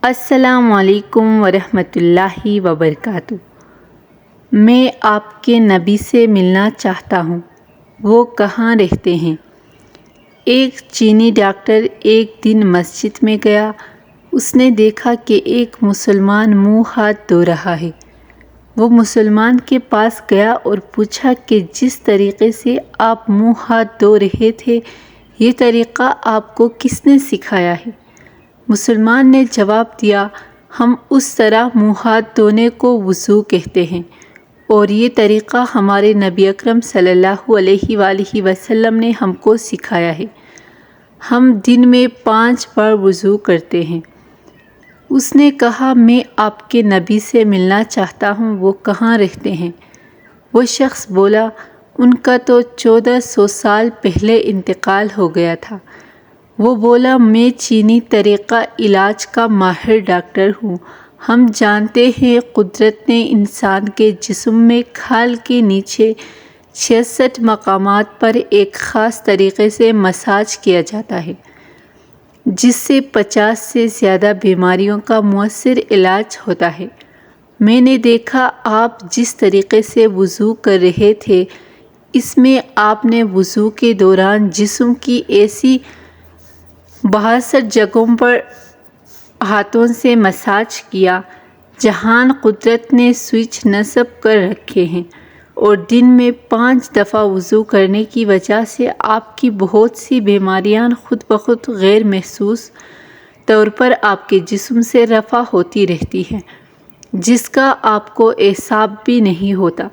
السلام علیکم ورحمۃ اللہ وبرکاتہ۔ میں آپ کے نبی سے ملنا چاہتا ہوں، وہ کہاں رہتے ہیں؟ ایک چینی ڈاکٹر ایک دن مسجد میں گیا۔ اس نے دیکھا کہ ایک مسلمان منہ ہاتھ دھو رہا ہے۔ وہ مسلمان کے پاس گیا اور پوچھا کہ جس طریقے سے آپ منہ ہاتھ دھو رہے تھے، یہ طریقہ آپ کو کس نے سکھایا ہے؟ مسلمان نے جواب دیا، ہم اس طرح منہ ہاتھ دھونے کو وضو کہتے ہیں، اور یہ طریقہ ہمارے نبی اکرم صلی اللہ علیہ وآلہ وسلم نے ہم کو سکھایا ہے۔ ہم دن میں 5 بار وضو کرتے ہیں۔ اس نے کہا، میں آپ کے نبی سے ملنا چاہتا ہوں، وہ کہاں رہتے ہیں؟ وہ شخص بولا، ان کا تو 1400 سال پہلے انتقال ہو گیا تھا۔ وہ بولا، میں چینی طریقہ علاج کا ماہر ڈاکٹر ہوں۔ ہم جانتے ہیں قدرت نے انسان کے جسم میں کھال کے نیچے 66 مقامات پر ایک خاص طریقے سے مساج کیا جاتا ہے، جس سے 50 سے زیادہ بیماریوں کا مؤثر علاج ہوتا ہے۔ میں نے دیکھا آپ جس طریقے سے وضو کر رہے تھے، اس میں آپ نے وضو کے دوران جسم کی ایسی 62 جگہوں پر ہاتھوں سے مساج کیا جہاں قدرت نے سوئچ نصب کر رکھے ہیں، اور دن میں 5 دفعہ وضو کرنے کی وجہ سے آپ کی بہت سی بیماریاں خود بخود غیر محسوس طور پر آپ کے جسم سے رفع ہوتی رہتی ہیں، جس کا آپ کو احساس بھی نہیں ہوتا۔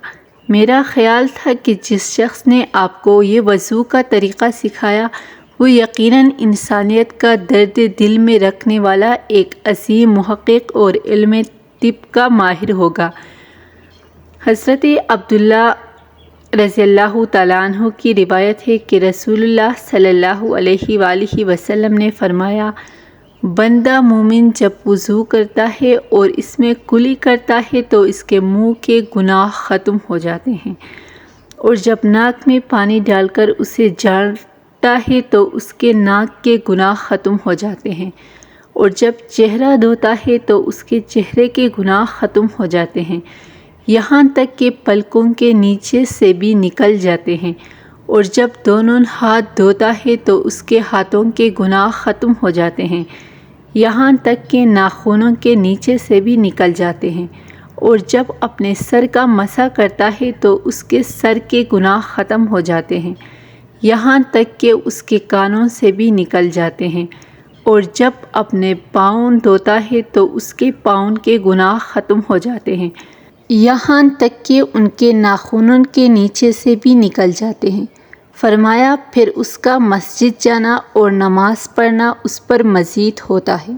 میرا خیال تھا کہ جس شخص نے آپ کو یہ وضو کا طریقہ سکھایا، وہ یقیناً انسانیت کا درد دل میں رکھنے والا ایک عظیم محقق اور علم طب کا ماہر ہوگا۔ حضرت عبداللہ رضی اللہ تعالیٰ عنہ کی روایت ہے کہ رسول اللہ صلی اللہ علیہ وآلہ وسلم نے فرمایا، بندہ مومن جب وضو کرتا ہے اور اس میں کلی کرتا ہے تو اس کے منہ کے گناہ ختم ہو جاتے ہیں، اور جب ناک میں پانی ڈال کر اسے جھاڑتا ہے تو اس کے ناک کے گناہ ختم ہو جاتے ہیں، اور جب چہرہ دھوتا ہے تو اس کے چہرے کے گناہ ختم ہو جاتے ہیں، یہاں تک کہ پلکوں کے نیچے سے بھی نکل جاتے ہیں، اور جب دونوں ہاتھ دھوتا ہے تو اس کے ہاتھوں کے گناہ ختم ہو جاتے ہیں، یہاں تک کہ ناخنوں کے نیچے سے بھی نکل جاتے ہیں، اور جب اپنے سر کا مسح کرتا ہے تو اس کے سر کے گناہ ختم ہو جاتے ہیں، یہاں تک کہ اس کے کانوں سے بھی نکل جاتے ہیں، اور جب اپنے پاؤں دھوتا ہے تو اس کے پاؤں کے گناہ ختم ہو جاتے ہیں، یہاں تک کہ ان کے ناخنوں کے نیچے سے بھی نکل جاتے ہیں۔ فرمایا، پھر اس کا مسجد جانا اور نماز پڑھنا اس پر مزید ہوتا ہے۔